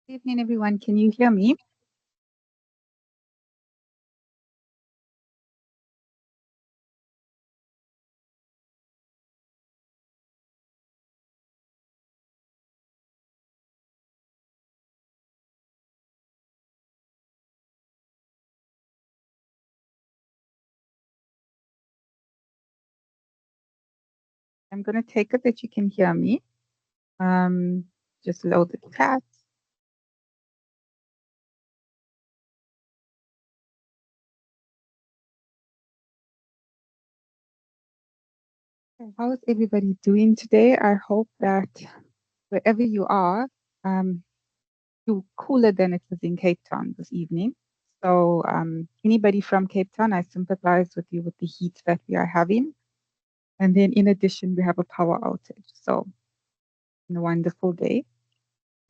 Good evening, everyone. Can you hear me? I'm going to take it that you can hear me. Um, just load the chat. How is everybody doing today? I hope that wherever you are, um, you're cooler than it is in Cape Town this evening. So, anybody from Cape Town, I sympathize with you with the heat that we are having. And then, in addition, we have a power outage. So, a wonderful day.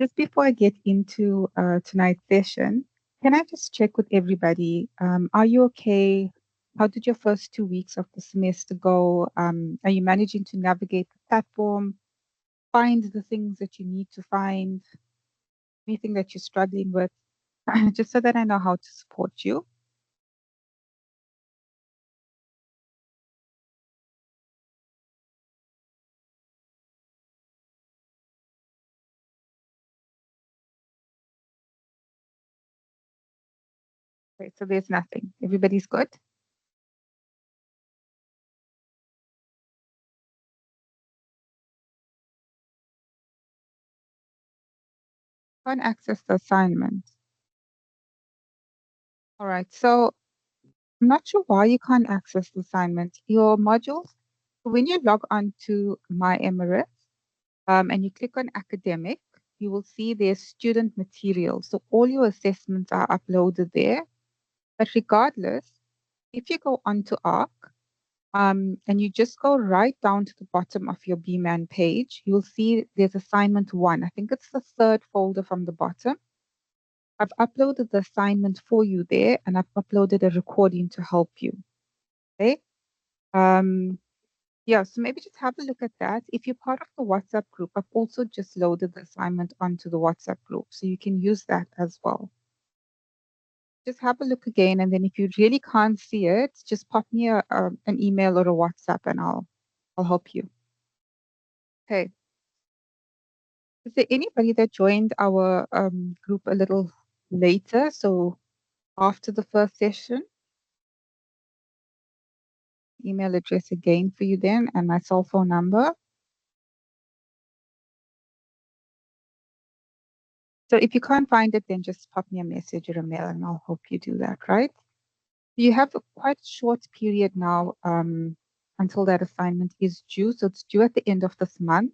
Just before I get into tonight's session, can I just check with everybody? Are you okay? How did your first 2 weeks of the semester go? Are you managing to navigate the platform, find the things that you need to find, anything that you're struggling with, just so that I know how to support you? Okay, so there's nothing. Everybody's good? Can't access the assignment. All right, so I'm not sure why you can't access the assignment. Your modules, when you log on to My Emirates, and you click on academic, you will see there's student material. So all your assessments are uploaded there. But regardless, if you go onto ARC, and you just go right down to the bottom of your BMAN page, you'll see there's assignment 1. I think it's the third folder from the bottom. I've uploaded the assignment for you there, and I've uploaded a recording to help you. Okay. Um, Yeah, so maybe just have a look at that. If you're part of the WhatsApp group, I've also just loaded the assignment onto the WhatsApp group, so you can use that as well. Just have a look again, and then if you really can't see it, just pop me an email or a WhatsApp, and I'll help you. Okay. Is there anybody that joined our group a little later? So after the first session, email address again for you then, and my cell phone number. So if you can't find it, then just pop me a message or a mail, and I'll help you do that, right? You have a quite short period now until that assignment is due. So it's due at the end of this month.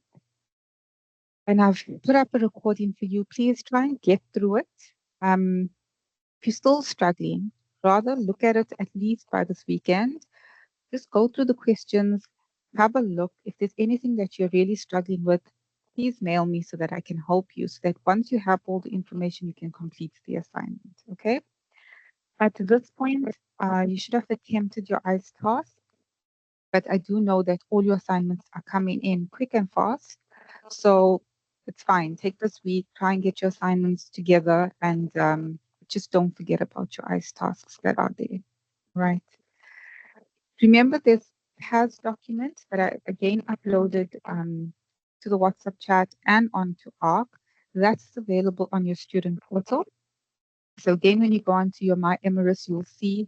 And I've put up a recording for you. Please try and get through it. If you're still struggling, rather look at it at least by this weekend. Just go through the questions, have a look. If there's anything that you're really struggling with, please mail me so that I can help you, so that once you have all the information, you can complete the assignment. Okay? At this point, you should have attempted your ICE task, but I do know that all your assignments are coming in quick and fast. So it's fine. Take this week, try and get your assignments together, and just don't forget about your ICE tasks that are there. Right. Remember, this has documents that I again uploaded to the WhatsApp chat and onto ARC. That's available on your student portal. So again, when you go onto your My Emirates, you'll see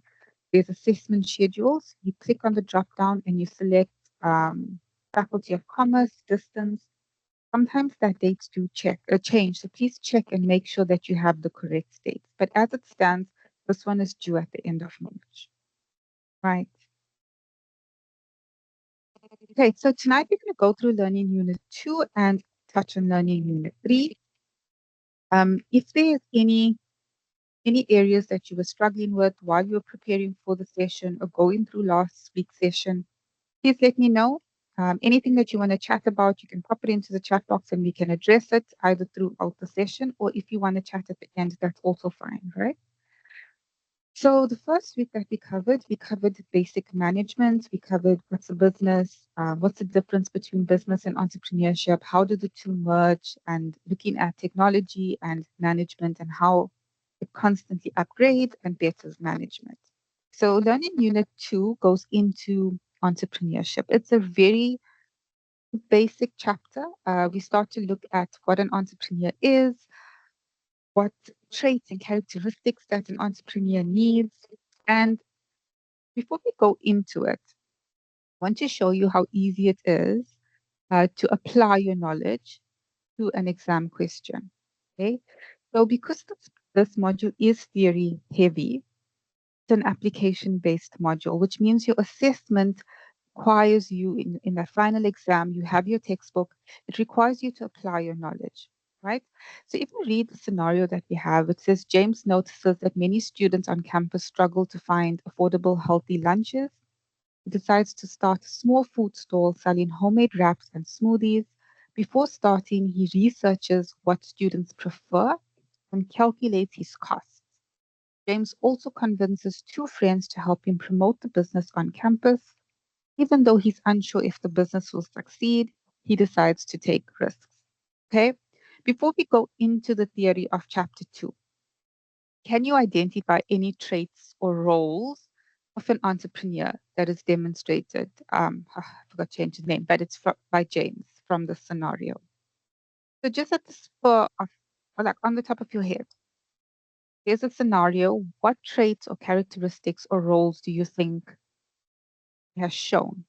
there's assessment schedules. You click on the drop down and you select Faculty of Commerce, distance. Sometimes that dates do change. So please check and make sure that you have the correct dates. But as it stands, this one is due at the end of March. Right. Okay, so tonight we're going to go through Learning Unit 2 and touch on Learning Unit 3. If there's any areas that you were struggling with while you were preparing for the session or going through last week's session, please let me know. Anything that you want to chat about, you can pop it into the chat box and we can address it either throughout the session, or if you want to chat at the end, that's also fine, right? So the first week that we covered basic management. We covered what's a business, what's the difference between business and entrepreneurship, how do the two merge, and looking at technology and management and how it constantly upgrades and betters management. So learning unit 2 goes into entrepreneurship. It's a very basic chapter. We start to look at what an entrepreneur is, what traits and characteristics that an entrepreneur needs. And before we go into it, I want to show you how easy it is to apply your knowledge to an exam question. Okay, so because this module is theory heavy, it's an application based module, which means your assessment requires you in that final exam, you have your textbook, it requires you to apply your knowledge, right? So if you read the scenario that we have, it says James notices that many students on campus struggle to find affordable, healthy lunches. He decides to start a small food stall selling homemade wraps and smoothies. Before starting, he researches what students prefer and calculates his costs. James also convinces two friends to help him promote the business on campus. Even though he's unsure if the business will succeed, he decides to take risks. Okay? Before we go into the theory of chapter 2, can you identify any traits or roles of an entrepreneur that is demonstrated? I forgot to change the name, but it's by James from the scenario. So just at the spur of, or like on the top of your head, here's a scenario. What traits or characteristics or roles do you think he has shown?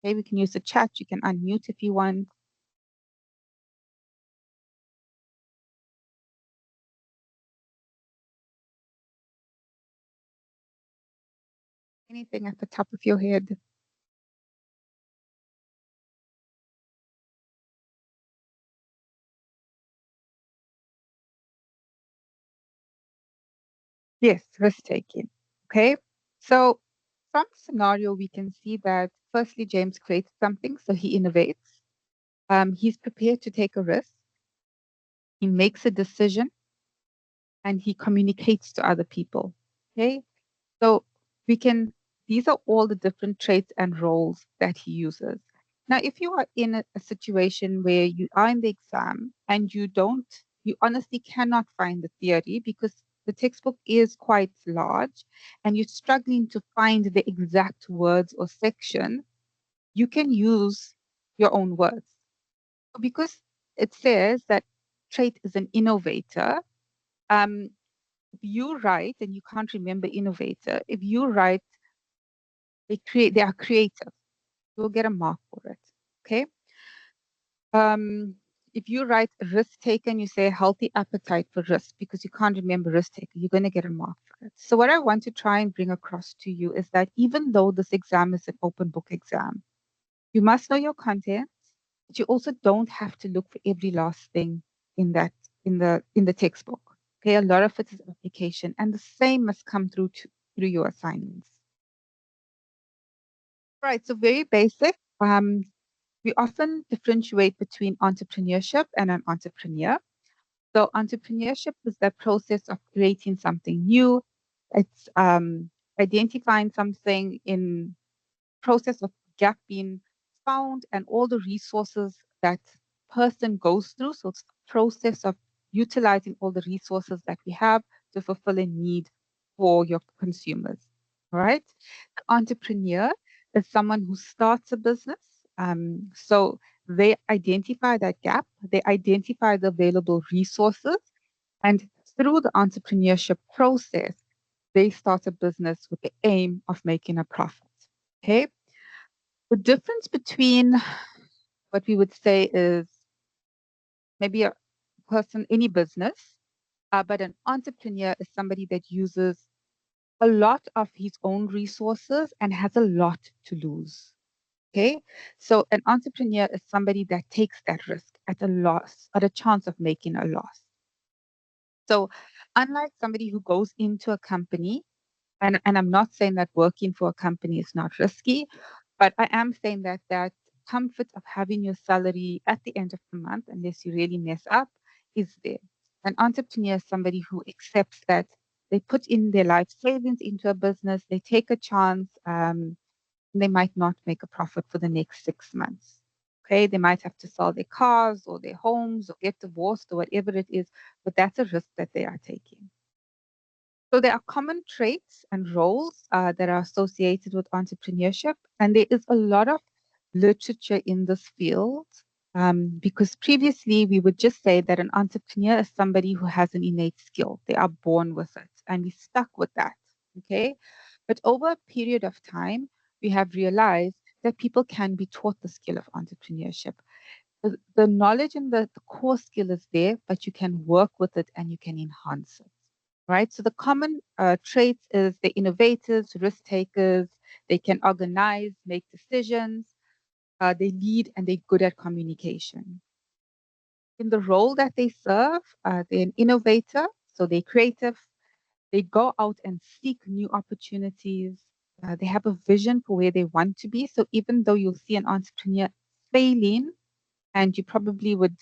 Okay, we can use the chat. You can unmute if you want. Anything at the top of your head? Yes, risk taking. Okay. So from the scenario, we can see that firstly, James creates something, so he innovates. He's prepared to take a risk. He makes a decision and he communicates to other people. Okay. So we can, these are all the different traits and roles that he uses. Now, if you are in a situation where you are in the exam and you honestly cannot find the theory because the textbook is quite large and you're struggling to find the exact words or section, you can use your own words. Because it says that trait is an innovator, um, if you write and you can't remember innovator, if you write they are creative. You'll get a mark for it. Okay. If you write risk taker and you say healthy appetite for risk because you can't remember risk taker, you're going to get a mark for it. So what I want to try and bring across to you is that even though this exam is an open book exam, you must know your content, but you also don't have to look for every last thing in that in the textbook. Okay, a lot of it is application, and the same must come through your assignments. Right, so very basic. We often differentiate between entrepreneurship and an entrepreneur. So, entrepreneurship is the process of creating something new. It's identifying something in process of gap being found and all the resources that person goes through. So, it's the process of utilizing all the resources that we have to fulfill a need for your consumers. All right. Entrepreneur is someone who starts a business. So they identify that gap, they identify the available resources, and through the entrepreneurship process, they start a business with the aim of making a profit. Okay. The difference between what we would say is maybe a person, any business, but an entrepreneur is somebody that uses a lot of his own resources and has a lot to lose. Okay. So an entrepreneur is somebody that takes that risk at a loss, at a chance of making a loss. So unlike somebody who goes into a company, and I'm not saying that working for a company is not risky, but I am saying that that comfort of having your salary at the end of the month, unless you really mess up, is there. An entrepreneur is somebody who accepts that they put in their life savings into a business, they take a chance, they might not make a profit for the next 6 months. Okay, they might have to sell their cars or their homes or get divorced or whatever it is, but that's a risk that they are taking. So there are common traits and roles that are associated with entrepreneurship, and there is a lot of literature in this field because previously we would just say that an entrepreneur is somebody who has an innate skill. They are born with it, and we stuck with that. Okay, but over a period of time, we have realized that people can be taught the skill of entrepreneurship. The knowledge and the core skill is there, but you can work with it and you can enhance it, right? So the common traits is the innovators, risk takers, they can organize, make decisions, they lead, and they're good at communication. In the role that they serve, they're an innovator, so they're creative, they go out and seek new opportunities. They have a vision for where they want to be. So even though you'll see an entrepreneur failing, and you probably would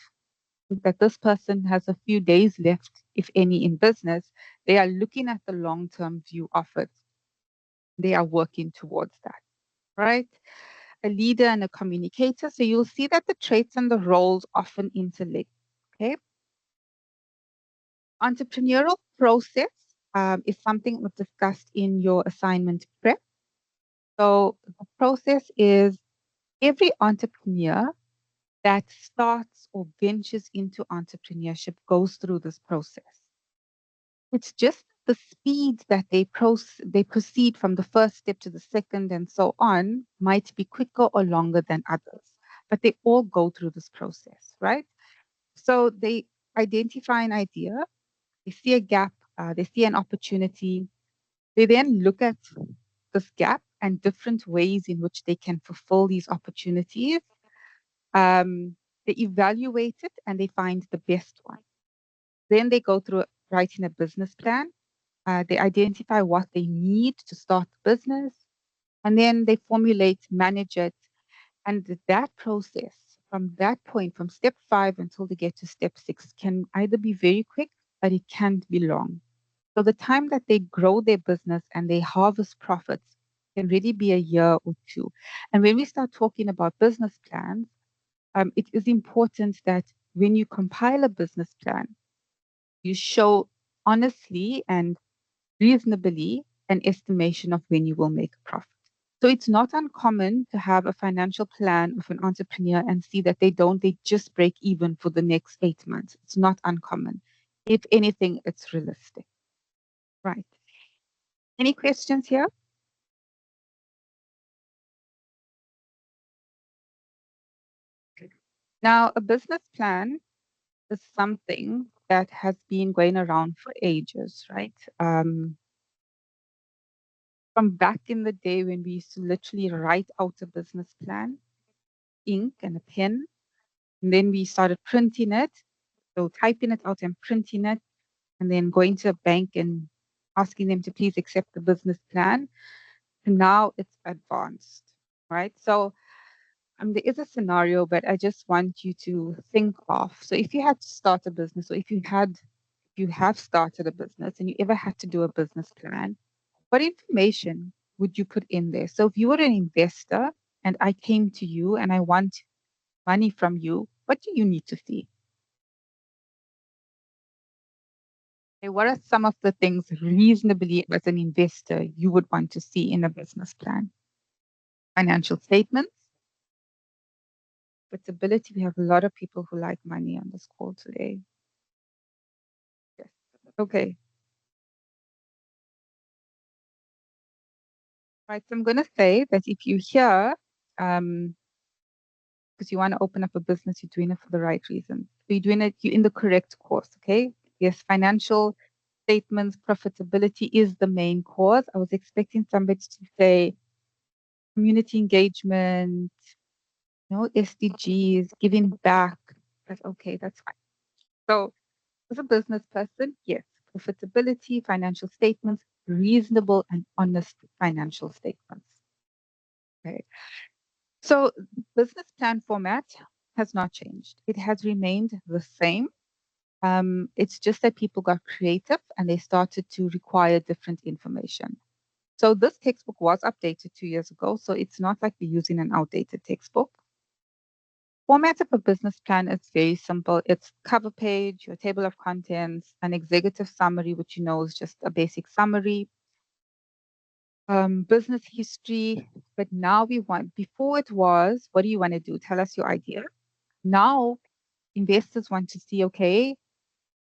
think that this person has a few days left, if any, in business, they are looking at the long term view of it. They are working towards that, right? A leader and a communicator. So you'll see that the traits and the roles often interlink. Okay. Entrepreneurial process is something we've discussed in your assignment prep. So the process is every entrepreneur that starts or ventures into entrepreneurship goes through this process. It's just the speed that they proceed from the first step to the second and so on might be quicker or longer than others, but they all go through this process, right? So they identify an idea, they see a gap, they see an opportunity, they then look at this gap and different ways in which they can fulfill these opportunities. They evaluate it and they find the best one. Then they go through writing a business plan. They identify what they need to start the business, and then they formulate, manage it. And that process, from that point, from step 5 until they get to step 6, can either be very quick, but it can be long. So the time that they grow their business and they harvest profits can really be a year or two. And when we start talking about business plans, it is important that when you compile a business plan, you show honestly and reasonably an estimation of when you will make a profit. So it's not uncommon to have a financial plan of an entrepreneur and see that they just break even for the next 8 months. It's not uncommon. If anything, it's realistic. Right. Any questions here? Now, a business plan is something that has been going around for ages, right? From back in the day when we used to literally write out a business plan, ink and a pen, and then we started printing it. So typing it out and printing it, and then going to a bank and asking them to please accept the business plan. And now it's advanced, right? So there is a scenario, but I just want you to think of. So if you had to start a business, or if you have started a business and you ever had to do a business plan, what information would you put in there? So if you were an investor and I came to you and I want money from you, what do you need to see? Okay, what are some of the things reasonably as an investor you would want to see in a business plan? Financial statements, profitability. We have a lot of people who like money on this call today. Yes. Okay. Right. So I'm going to say that if you hear, because you want to open up a business, you're doing it for the right reason. So you're doing it, you're in the correct course. Okay. Yes. Financial statements, profitability is the main cause. I was expecting somebody to say community engagement, SDGs, giving back. But okay, that's fine. So as a business person, yes, profitability, financial statements, reasonable and honest financial statements. Okay. So business plan format has not changed. It has remained the same. It's just that people got creative and they started to require different information. So this textbook was updated 2 years ago, so it's not like we're using an outdated textbook. Format of a business plan is very simple. It's cover page, your table of contents, an executive summary, which you know is just a basic summary, business history. But now we want, before it was, what do you want to do? Tell us your idea. Now investors want to see, okay,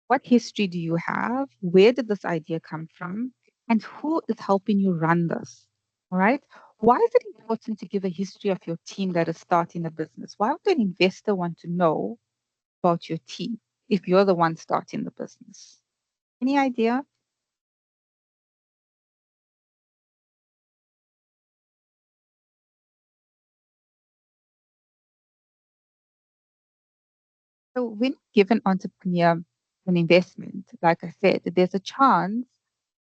what history do you have? Where did this idea come from? And who is helping you run this? All right. Why is it important to give a history of your team that is starting a business? Why would an investor want to know about your team if you're the one starting the business? Any idea? So when you give an entrepreneur an investment, like I said, there's a chance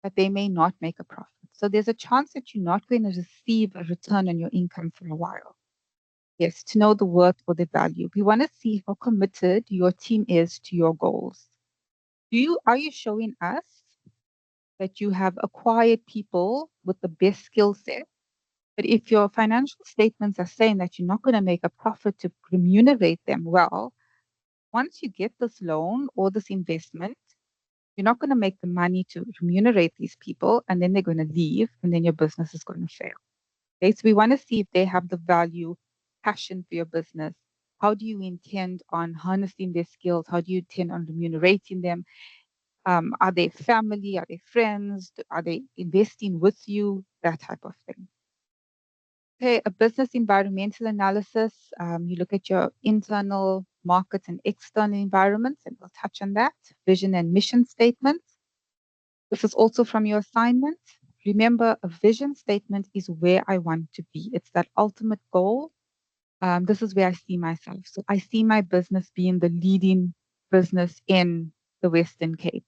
that they may not make a profit. So there's a chance that you're not going to receive a return on your income for a while. Yes, to know the worth or the value. We want to see how committed your team is to your goals. Are you showing us that you have acquired people with the best skill set? But if your financial statements are saying that you're not going to make a profit to remunerate them well, once you get this loan or this investment, you're not going to make the money to remunerate these people, and then they're going to leave, and then your business is going to fail. Okay, so we want to see if they have the value, passion for your business. How do you intend on harnessing their skills? How do you intend on remunerating them? Are they family? Are they friends? Are they investing with you? That type of thing. Okay, a business environmental analysis. You look at your internal markets and external environments, and we'll touch on that. Vision and mission statements. This is also from your assignment. Remember, a vision statement is where I want to be. It's that ultimate goal. This is where I see myself. So I see my business being the leading business in the Western Cape.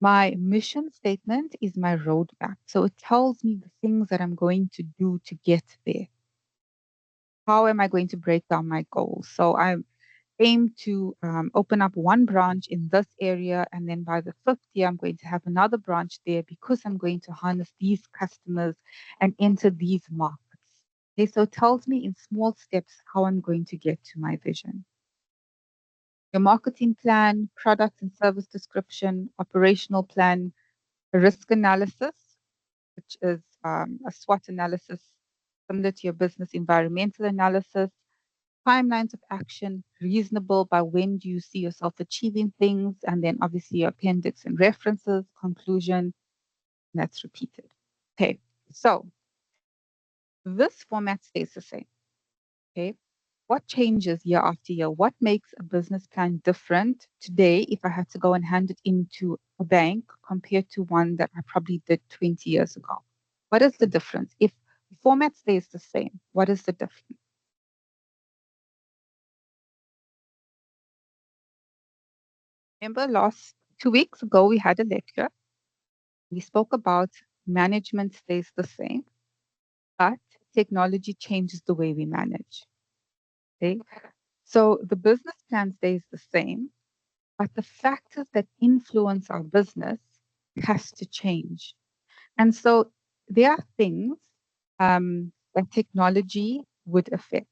My mission statement is my roadmap. So it tells me the things that I'm going to do to get there. How am I going to break down my goals? So I aim to open up one branch in this area, and then by the fifth year, I'm going to have another branch there because I'm going to harness these customers and enter these markets. Okay, so it tells me in small steps how I'm going to get to my vision. Your marketing plan, product and service description, operational plan, risk analysis, which is a SWOT analysis similar to your business environmental analysis, timelines of action, reasonable by when do you see yourself achieving things, and then obviously your appendix and references, conclusion, and that's repeated. Okay, so this format stays the same. Okay, what changes year after year? What makes a business plan different today if I had to go and hand it into a bank compared to one that I probably did 20 years ago? What is the difference? If the format stays the same, what is the difference? Remember last 2 weeks ago, we had a lecture. We spoke about management stays the same, but technology changes the way we manage. Okay. So the business plan stays the same, but the factors that influence our business has to change. And so there are things that technology would affect.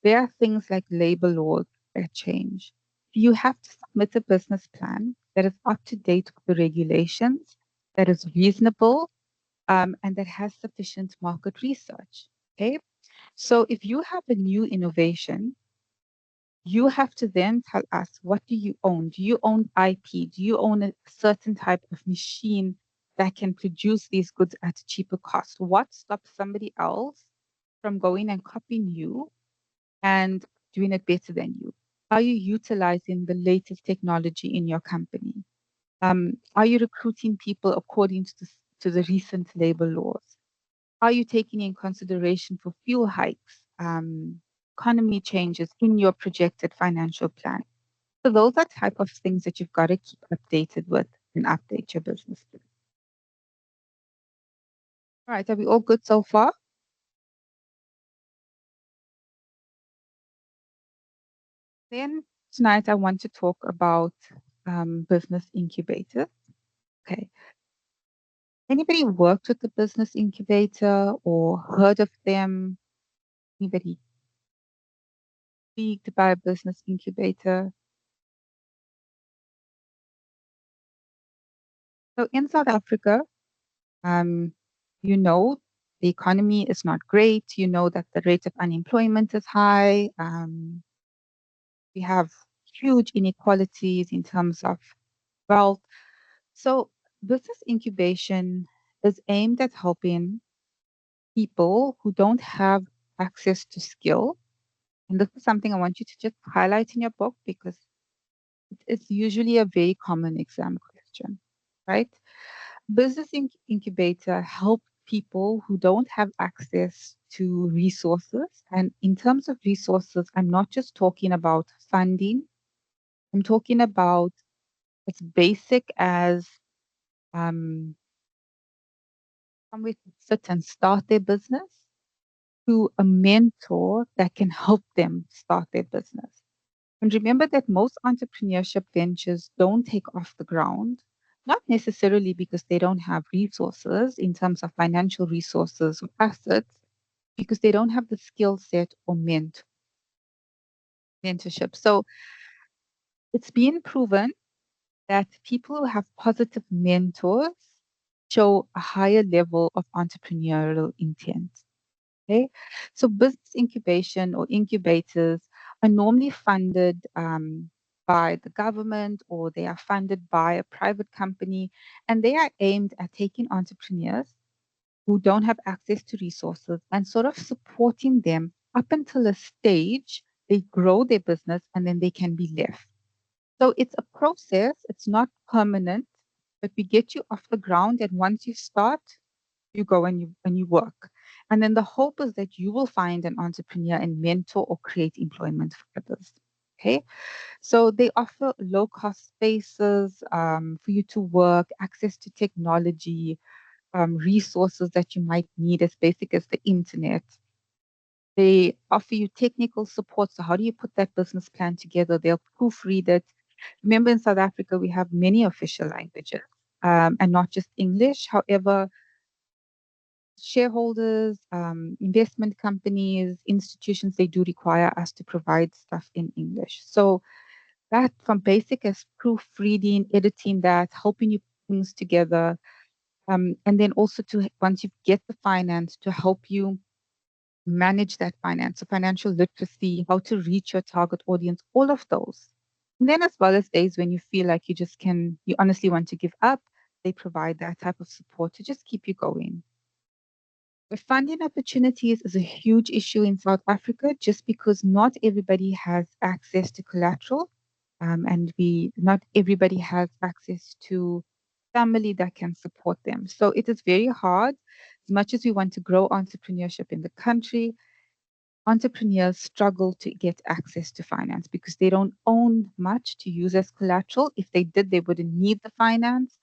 There are things like labor laws that change. You have to submit a business plan that is up to date with the regulations, that is reasonable, and that has sufficient market research. Okay. So if you have a new innovation, you have to then tell us, what do you own? Do you own IP? Do you own a certain type of machine that can produce these goods at a cheaper cost? What stops somebody else from going and copying you and doing it better than you? Are you utilizing the latest technology in your company? Are you recruiting people according to the recent labor laws? Are you taking in consideration for fuel hikes, economy changes in your projected financial plan? So those are type of things that you've got to keep updated with and update your business with. All right, are we all good so far? Then tonight I want to talk about business incubators. Okay. Anybody worked with the business incubator or heard of them? Anybody intrigued by a business incubator? So in South Africa, um, you know, the economy is not great. You know that the rate of unemployment is high. We have huge inequalities in terms of wealth. So business incubation is aimed at helping people who don't have access to skill. And this is something I want you to just highlight in your book because it's usually a very common exam question, right? Business incubator help people who don't have access to resources. And in terms of resources, I'm not just talking about funding. I'm talking about as basic as um, somewhere to sit and start their business to a mentor that can help them start their business. And remember that most entrepreneurship ventures don't take off the ground, not necessarily because they don't have resources in terms of financial resources or assets, because they don't have the skill set or mentorship. So it's been proven that people who have positive mentors show a higher level of entrepreneurial intent. Okay, so business incubation or incubators are normally funded by the government or they are funded by a private company, and they are aimed at taking entrepreneurs who don't have access to resources and sort of supporting them up until a stage they grow their business and then they can be left. So it's a process, it's not permanent, but we get you off the ground, and once you start, you go and you work. And then the hope is that you will find an entrepreneur and mentor or create employment for others. Okay. So they offer low cost spaces for you to work, access to technology, resources that you might need as basic as the internet. They offer you technical support. So how do you put that business plan together? They'll proofread it. Remember, in South Africa, we have many official languages and not just English. However, shareholders, investment companies, institutions, they do require us to provide stuff in English. So that from basic as proofreading, editing that, helping you put things together, and then also to once you get the finance to help you manage that finance, so financial literacy, how to reach your target audience, all of those. And then as well as days when you feel like you honestly want to give up, they provide that type of support to just keep you going. The funding opportunities is a huge issue in South Africa just because not everybody has access to collateral, and not everybody has access to family that can support them. So it is very hard. As much as we want to grow entrepreneurship in the country, entrepreneurs struggle to get access to finance because they don't own much to use as collateral. If they did, they wouldn't need the finance.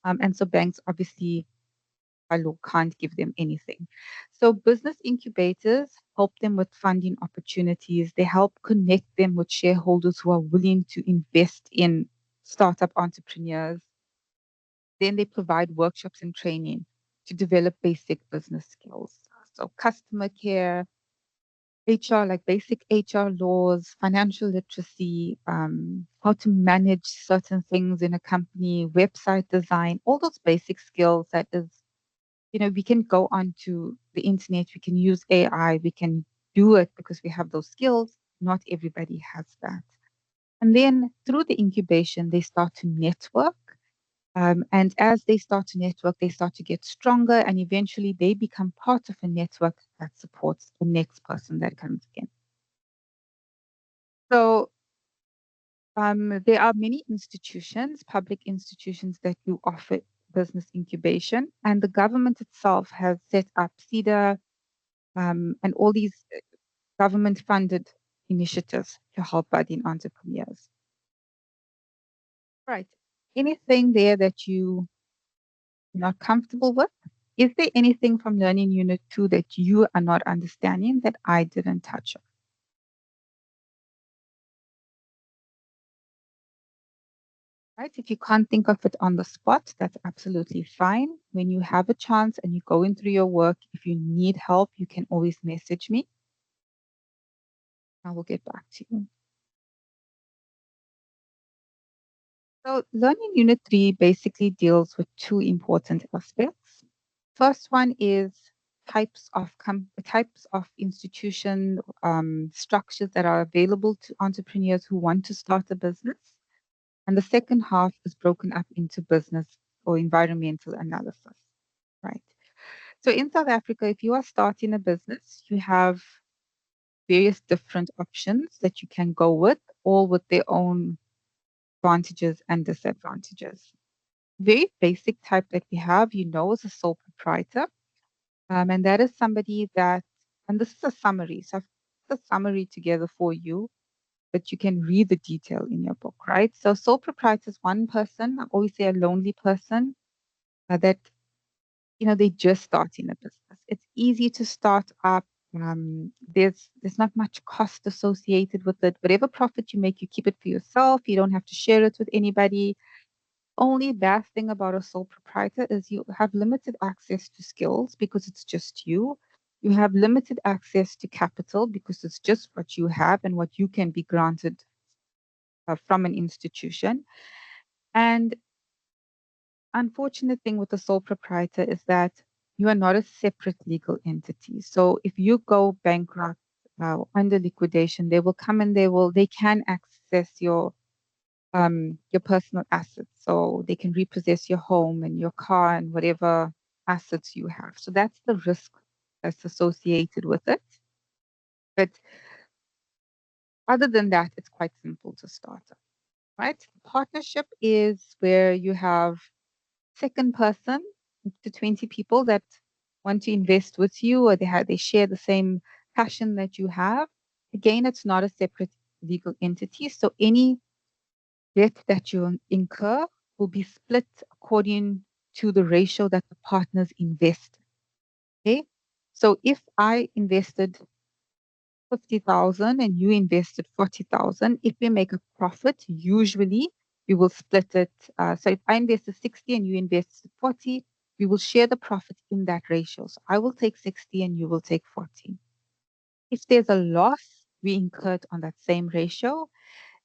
And so banks obviously our law can't give them anything. So business incubators help them with funding opportunities. They help connect them with shareholders who are willing to invest in startup entrepreneurs. Then they provide workshops and training to develop basic business skills. So customer care, HR, like basic HR laws, financial literacy, how to manage certain things in a company, website design, all those basic skills that is we can go onto the internet, we can use AI, we can do it because we have those skills. Not everybody has that. And then through the incubation, they start to network. And as they start to network, they start to get stronger, and eventually they become part of a network that supports the next person that comes in. So there are many institutions, public institutions, that do offer business incubation, and the government itself has set up CEDA and all these government funded initiatives to help budding entrepreneurs. Right. Anything there that you're not comfortable with? Is there anything from Learning Unit 2 that you are not understanding that I didn't touch on? right? If you can't think of it on the spot, that's absolutely fine. When you have a chance and you're going through your work, if you need help, you can always message me. I will get back to you. So learning unit 3 basically deals with two important aspects. First one is types of institution structures that are available to entrepreneurs who want to start a business. And the second half is broken up into business or environmental analysis, right? So in South Africa, if you are starting a business, you have various different options that you can go with, all with their own advantages and disadvantages. Very basic type that we have, is a sole proprietor. And that is somebody that, and this is a summary. So I've put a summary together for you, but you can read the detail in your book, right? So sole proprietor is one person. I always say a lonely person that they're just starting a business. It's easy to start up. There's not much cost associated with it. Whatever profit you make, you keep it for yourself. You don't have to share it with anybody. Only bad thing about a sole proprietor is you have limited access to skills because it's just you. You have limited access to capital because it's just what you have and what you can be granted from an institution. And unfortunate thing with the sole proprietor is that you are not a separate legal entity. So if you go bankrupt under liquidation, they will come and they can access your personal assets. So they can repossess your home and your car and whatever assets you have. So that's the risk that's associated with it. But other than that, it's quite simple to start up, right? Partnership is where you have second person to 20 people that want to invest with you or they share the same passion that you have. Again, it's not a separate legal entity. So any debt that you incur will be split according to the ratio that the partners invest. Okay. So if I invested 50,000 and you invested 40,000, if we make a profit, usually we will split it. So if I invested 60 and you invested 40, we will share the profit in that ratio. So I will take 60 and you will take 40. If there's a loss, we incur it on that same ratio.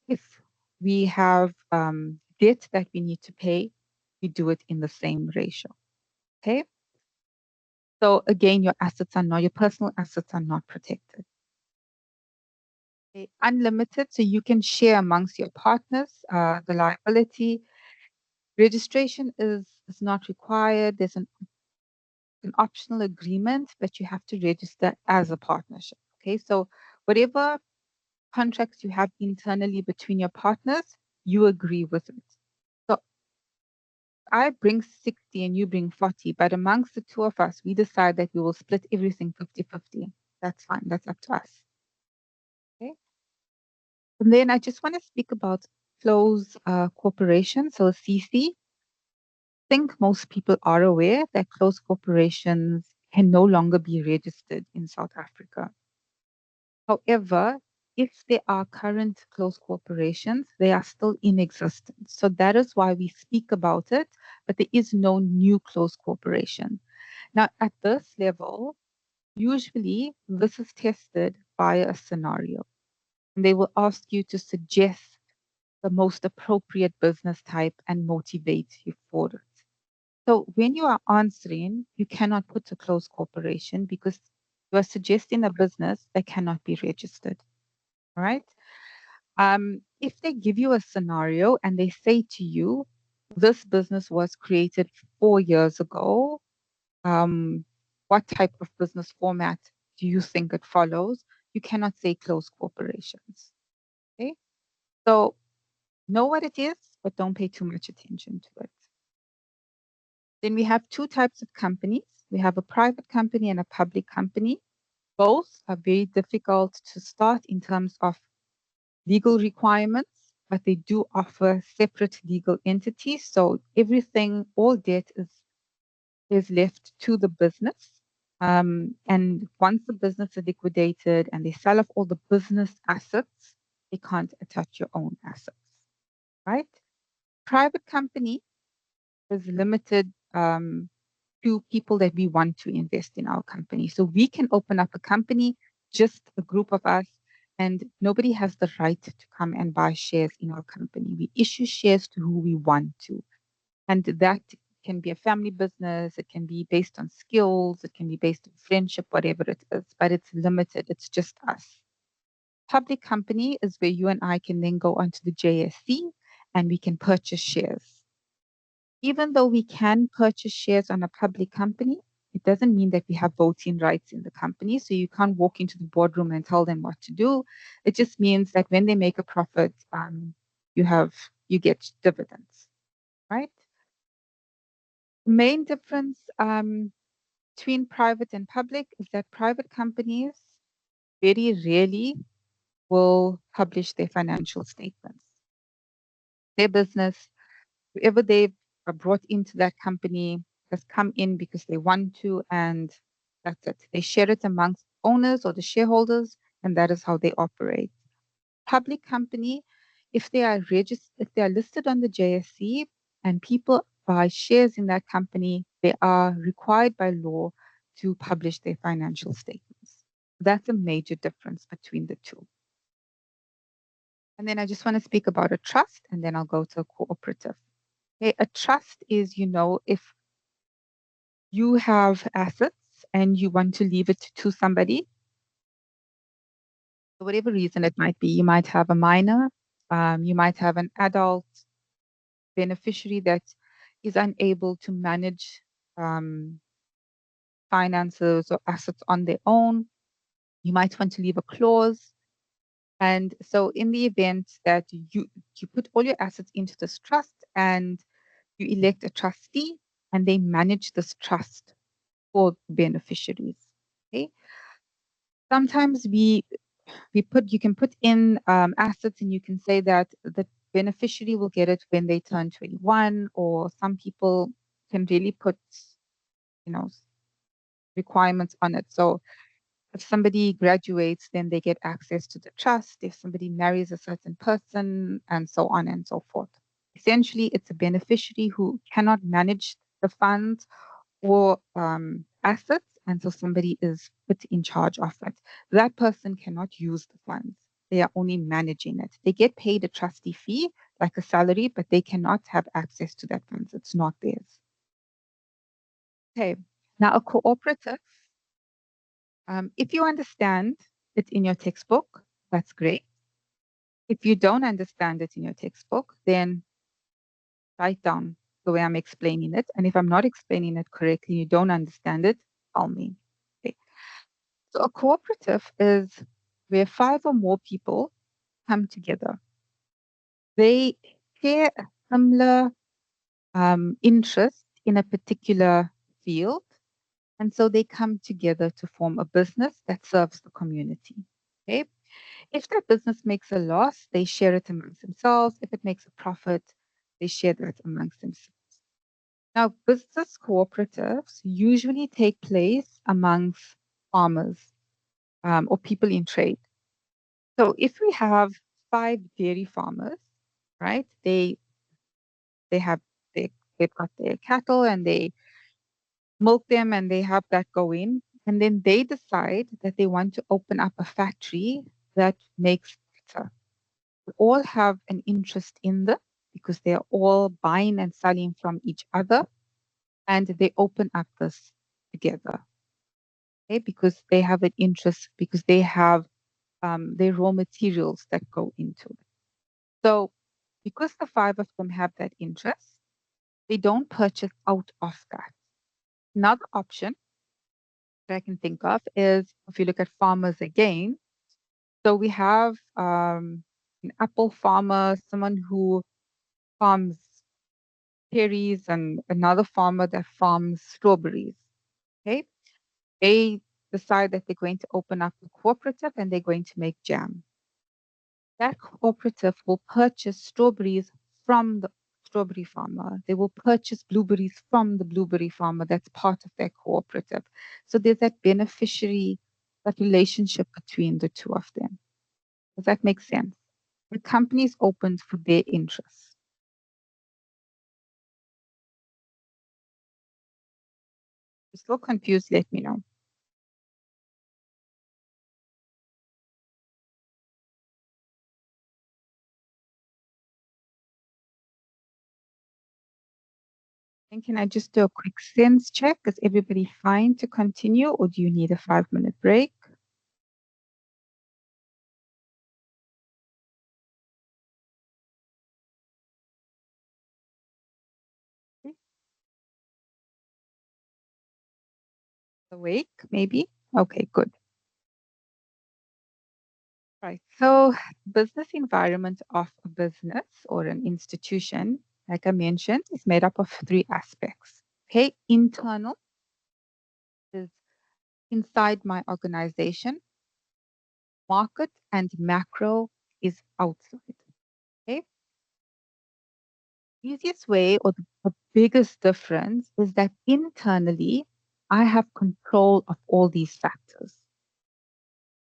If we have debt that we need to pay, we do it in the same ratio. Okay. So again, your personal assets are not protected. Okay. Unlimited, so you can share amongst your partners the liability. Registration is not required. There's an optional agreement, but you have to register as a partnership. Okay. So whatever contracts you have internally between your partners, you agree with it. So I bring 60 and you bring 40, but amongst the two of us, we decide that we will split everything 50-50. That's fine. That's up to us. Okay. And then I just want to speak about close corporation, so CC. I think most people are aware that close corporations can no longer be registered in South Africa. However, if there are current close corporations, they are still in existence. So that is why we speak about it, but there is no new close corporation. Now, at this level, usually this is tested via a scenario. And they will ask you to suggest the most appropriate business type and motivate you for it. So when you are answering, you cannot put a closed corporation because you are suggesting a business that cannot be registered. All right. If they give you a scenario and they say to you, this business was created 4 years ago, what type of business format do you think it follows? You cannot say closed corporations. Okay. So know what it is, but don't pay too much attention to it. Then we have two types of companies. We have a private company and a public company. Both are very difficult to start in terms of legal requirements, but they do offer separate legal entities. So everything, all debt is left to the business. And once the business is liquidated and they sell off all the business assets, they can't attach your own assets, right? Private company is limited to people that we want to invest in our company. So we can open up a company, just a group of us, and nobody has the right to come and buy shares in our company. We issue shares to who we want to. And that can be a family business, it can be based on skills, it can be based on friendship, whatever it is, but it's limited. It's just us. Public company is where you and I can then go onto the JSE and we can purchase shares. Even though we can purchase shares on a public company, it doesn't mean that we have voting rights in the company. So you can't walk into the boardroom and tell them what to do. It just means that when they make a profit, you get dividends, right? The main difference between private and public is that private companies very rarely will publish their financial statements. Their business, whoever they've brought into that company has come in because they want to, and that's it. They share it amongst owners or the shareholders, and that is how they operate. Public company, if they are registered, if they are listed on the JSE and people buy shares in that company, they are required by law to publish their financial statements. That's a major difference between the two. And then I just want to speak about a trust, and then I'll go to a cooperative. Okay, a trust is, if you have assets and you want to leave it to somebody, for whatever reason it might be, you might have a minor, you might have an adult beneficiary that is unable to manage um, finances or assets on their own. You might want to leave a clause. And so in the event that you put all your assets into this trust and you elect a trustee and they manage this trust for beneficiaries. Okay. Sometimes you can put in assets and you can say that the beneficiary will get it when they turn 21, or some people can really put, you know, requirements on it. So if somebody graduates, then they get access to the trust. If somebody marries a certain person, and so on and so forth. Essentially, it's a beneficiary who cannot manage the funds or assets, and so somebody is put in charge of it. That person cannot use the funds. They are only managing it. They get paid a trustee fee, like a salary, but they cannot have access to that funds. It's not theirs. Okay. Now, a cooperative, if you understand it in your textbook, that's great. If you don't understand it in your textbook, then write down the way I'm explaining it. And if I'm not explaining it correctly, you don't understand it, tell me. Okay. So a cooperative is where 5 or more people come together. They share a similar interest in a particular field, and so they come together to form a business that serves the community. Okay. If that business makes a loss, they share it amongst themselves. If it makes a profit, they share that amongst themselves. Now, business cooperatives usually take place amongst farmers or people in trade. So if we have 5 dairy farmers, right? They have they've got their cattle and they milk them and they have that going. And then they decide that they want to open up a factory that makes butter. We all have an interest in this because they're all buying and selling from each other, and they open up this together. Okay, because they have an interest, because they have their raw materials that go into it. So because the 5 of them have that interest, they don't purchase out of that. Another option that I can think of is if you look at farmers again. So we have an apple farmer, someone who farms cherries, and another farmer that farms strawberries. Okay. They decide that they're going to open up a cooperative and they're going to make jam. That cooperative will purchase strawberries from the strawberry farmer. They will purchase blueberries from the blueberry farmer. That's part of their cooperative. So there's that beneficiary, that relationship between the two of them. Does that make sense? The company is opened for their interests. Still confused, let me know. And can I just do a quick sense check? Is everybody fine to continue, or do you need a 5-minute break? Okay. Awake, maybe? Okay, good. Right. So, business environment of a business or an institution, like I mentioned, is made up of 3 aspects. Okay, internal is inside my organization, market and macro is outside. Okay, easiest way or the biggest difference is that internally I have control of all these factors.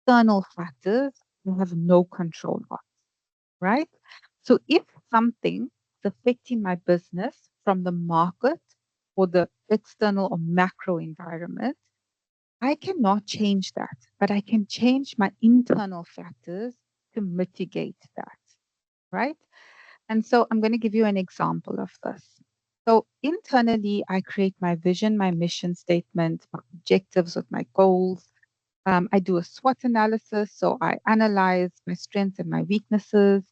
External factors I have no control of, right? So if something is affecting my business from the market or the external or macro environment, I cannot change that, but I can change my internal factors to mitigate that, right? And so I'm going to give you an example of this. So internally, I create my vision, my mission statement, my objectives with my goals. I do a SWOT analysis, so I analyze my strengths and my weaknesses.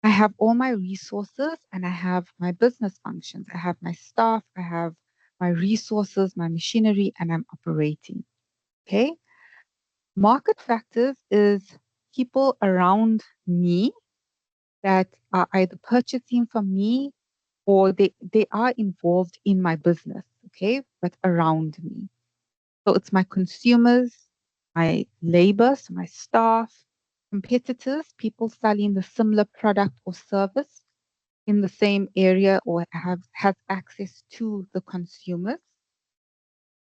I have all my resources and I have my business functions. I have my staff, I have my resources, my machinery, and I'm operating. Okay. Market factors is people around me that are either purchasing from me or they are involved in my business, okay, but around me. So it's my consumers, my labor, so my staff, competitors, people selling the similar product or service in the same area or has access to the consumers.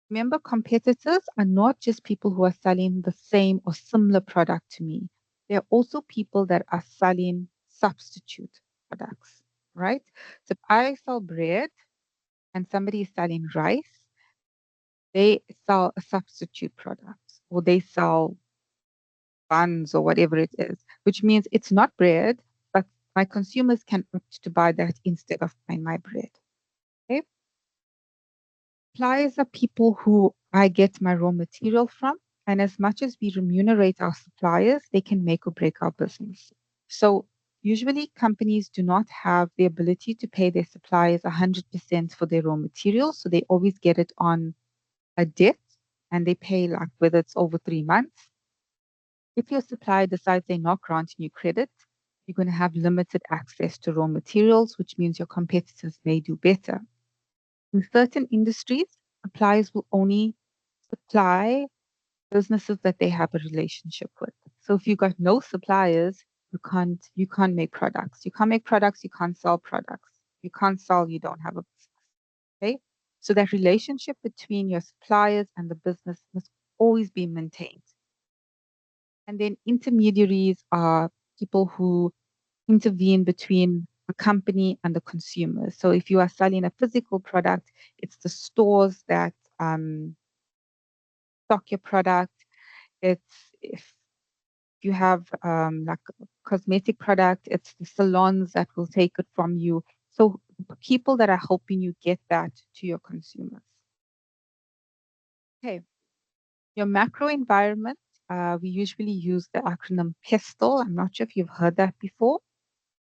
Remember, competitors are not just people who are selling the same or similar product to me. They're also people that are selling substitute products, right? So if I sell bread and somebody is selling rice, they sell a substitute product or they sell buns or whatever it is, which means it's not bread, but my consumers can opt to buy that instead of buying my bread. Okay. Suppliers are people who I get my raw material from. And as much as we remunerate our suppliers, they can make or break our business. So usually companies do not have the ability to pay their suppliers 100% for their raw materials. So they always get it on a debt and they pay like whether it's over 3 months. If your supplier decides they're not granting you credit, you're going to have limited access to raw materials, which means your competitors may do better. In certain industries, suppliers will only supply businesses that they have a relationship with. So if you've got no suppliers, you can't make products. You can't make products, you can't sell products. You can't sell, you don't have a business. Okay. So that relationship between your suppliers and the business must always be maintained. And then intermediaries are people who intervene between the company and the consumer. So if you are selling a physical product, it's the stores that stock your product. It's if you have like a cosmetic product, it's the salons that will take it from you. So people that are helping you get that to your consumers. Okay, your macro environment, we usually use the acronym PESTLE. I'm not sure if you've heard that before.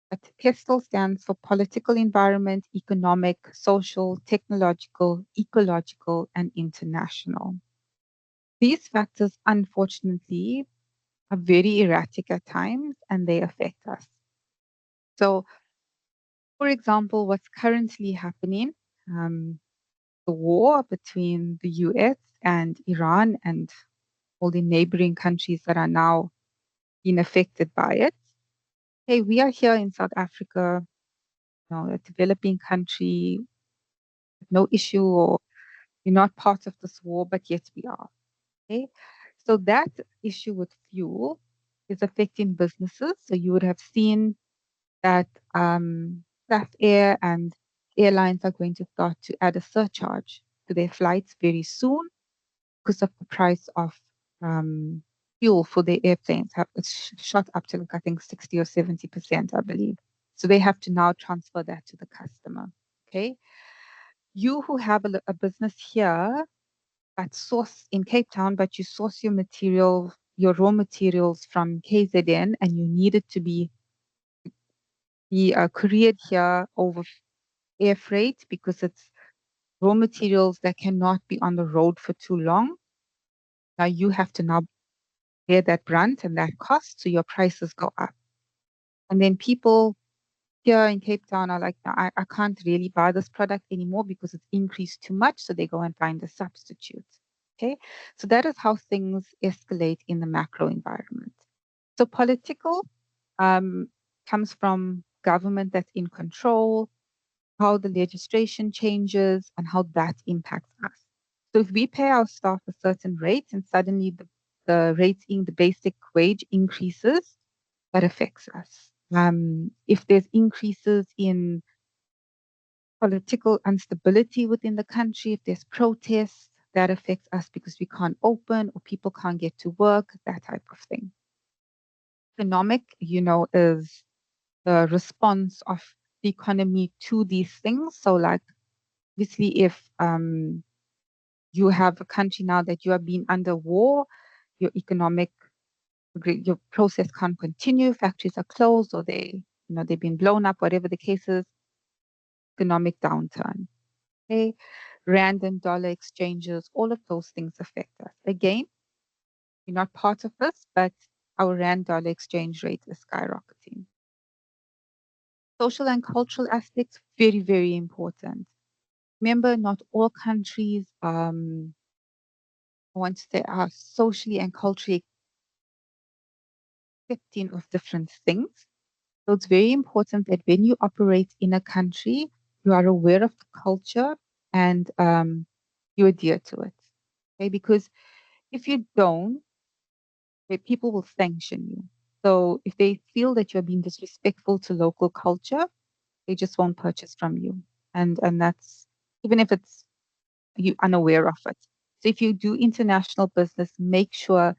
But PESTLE stands for political environment, economic, social, technological, ecological, and international. These factors, unfortunately, are very erratic at times and they affect us. So, for example, what's currently happening, the war between the US and Iran and all the neighboring countries that are now being affected by it. Hey, we are here in South Africa, a developing country, no issue, or we're not part of this war, but yet we are. Okay. So that issue with fuel is affecting businesses. So you would have seen that SAF Air and airlines are going to start to add a surcharge to their flights very soon because of the price of fuel for their airplanes. It's shot up to, like, I think 60 or 70%, I believe. So they have to now transfer that to the customer. Okay. You who have a business here that source in Cape Town, but you source your material, your raw materials from KZN, and you need it to be couriered here over air freight because it's raw materials that cannot be on the road for too long. Now you have to now bear that brunt and that cost, so your prices go up. And then people here in Cape Town are like, "No, I can't really buy this product anymore because it's increased too much," so they go and find a substitute. Okay, so that is how things escalate in the macro environment. So political comes from government that's in control, how the legislation changes, and how that impacts us. So if we pay our staff a certain rate and suddenly the rates in the basic wage increases, that affects us. If there's increases in political instability within the country, if there's protests, that affects us because we can't open or people can't get to work, that type of thing. Economic, is the response of the economy to these things. So, like, obviously, if you have a country now that you are being under war, your your process can't continue, factories are closed, or they've been blown up, whatever the case is, economic downturn. Okay, rand and dollar exchanges, all of those things affect us. Again, we're not part of this, but our rand dollar exchange rate is skyrocketing. Social and cultural aspects, very, very important. Remember, not all countries, I want to say, are socially and culturally accepting of different things. So it's very important that when you operate in a country, you are aware of the culture and you adhere to it. Okay, because if you don't, people will sanction you. So if they feel that you're being disrespectful to local culture, they just won't purchase from you. And that's even if it's you unaware of it. So if you do international business, make sure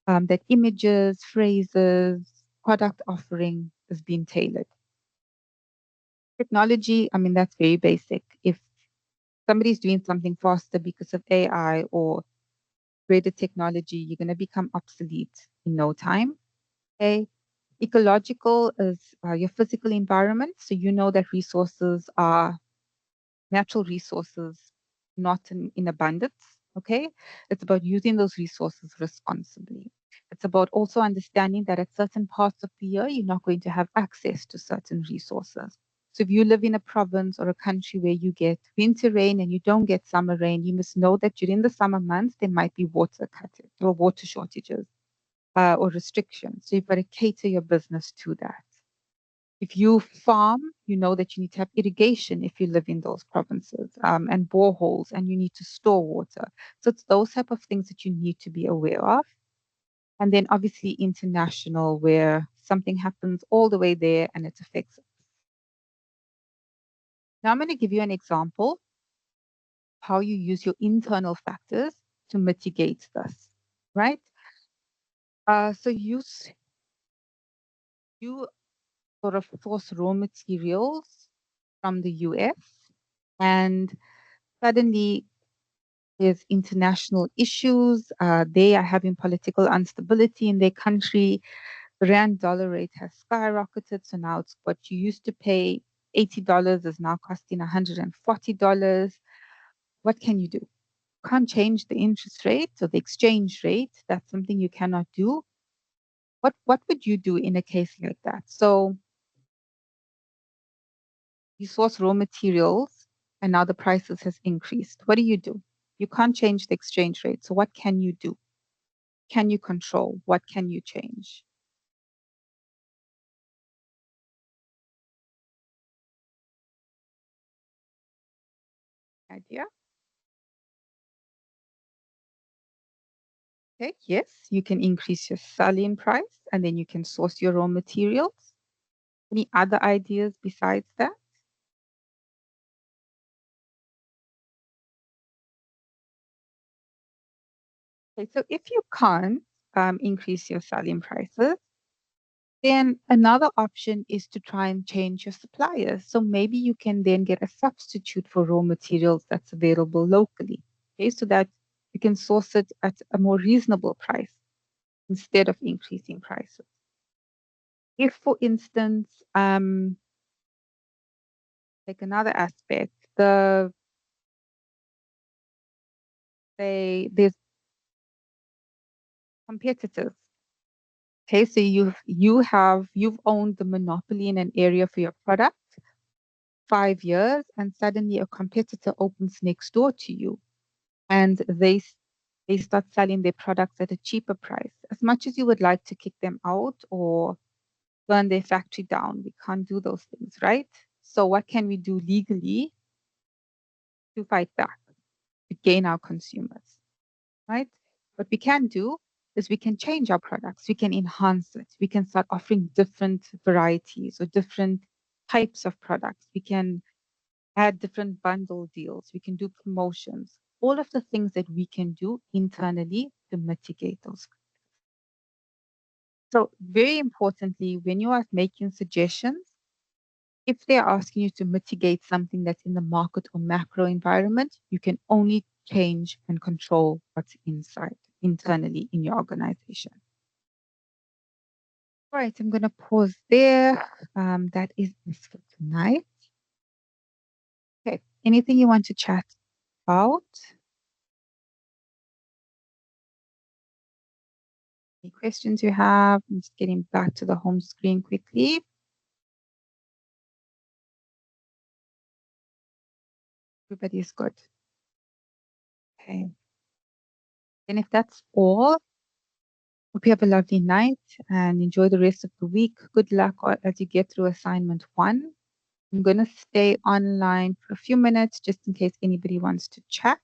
that images, phrases, product offering is being tailored. Technology, I mean, that's very basic. If somebody's doing something faster because of AI or greater technology, you're going to become obsolete in no time. Okay. Ecological is your physical environment. So you know that resources are natural resources, not in abundance. Okay. It's about using those resources responsibly. It's about also understanding that at certain parts of the year, you're not going to have access to certain resources. So if you live in a province or a country where you get winter rain and you don't get summer rain, you must know that during the summer months, there might be water cutting or water shortages or restrictions. So you've got to cater your business to that. If you farm, you know that you need to have irrigation if you live in those provinces, and boreholes, and you need to store water. So it's those type of things that you need to be aware of. And then obviously international, where something happens all the way there and it affects us. Now I'm going to give you an example of how you use your internal factors to mitigate this, right? So you sort of source raw materials from the US, and suddenly there's international issues. They are having political instability in their country. The rand dollar rate has skyrocketed. So now it's what you used to pay $80 is now costing $140. What can you do? You can't change the interest rate or the exchange rate. That's something you cannot do. What would you do in a case like that? So you source raw materials and now the prices has increased. What do? You can't change the exchange rate. So what can you do? Can you control? What can you change? Idea? Okay, yes, you can increase your selling price and then you can source your raw materials. Any other ideas besides that? Okay, so if you can't increase your selling prices, then another option is to try and change your suppliers. So maybe you can then get a substitute for raw materials that's available locally, okay, so that you can source it at a more reasonable price instead of increasing prices. If, for instance, like another aspect, there's competitors. Okay, so you've owned the monopoly in an area for your product 5 years, and suddenly a competitor opens next door to you, and they start selling their products at a cheaper price. As much as you would like to kick them out or burn their factory down, we can't do those things, right? So what can we do legally to fight back, to gain our consumers, right? What we can do is we can change our products, we can enhance it, we can start offering different varieties or different types of products. We can add different bundle deals, we can do promotions, all of the things that we can do internally to mitigate those. So, very importantly, when you are making suggestions, if they're asking you to mitigate something that's in the market or macro environment, you can only change and control what's inside internally in your organization. All right, I'm going to pause there. That is this for tonight. Okay, anything you want to chat about? Any questions you have? I'm just getting back to the home screen quickly. Everybody's good. Okay. And if that's all, hope you have a lovely night and enjoy the rest of the week. Good luck as you get through assignment 1. I'm going to stay online for a few minutes just in case anybody wants to chat.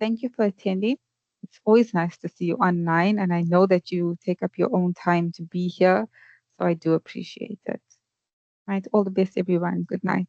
Thank you for attending. It's always nice to see you online, and I know that you take up your own time to be here, so I do appreciate it. Right, all the best, everyone. Good night.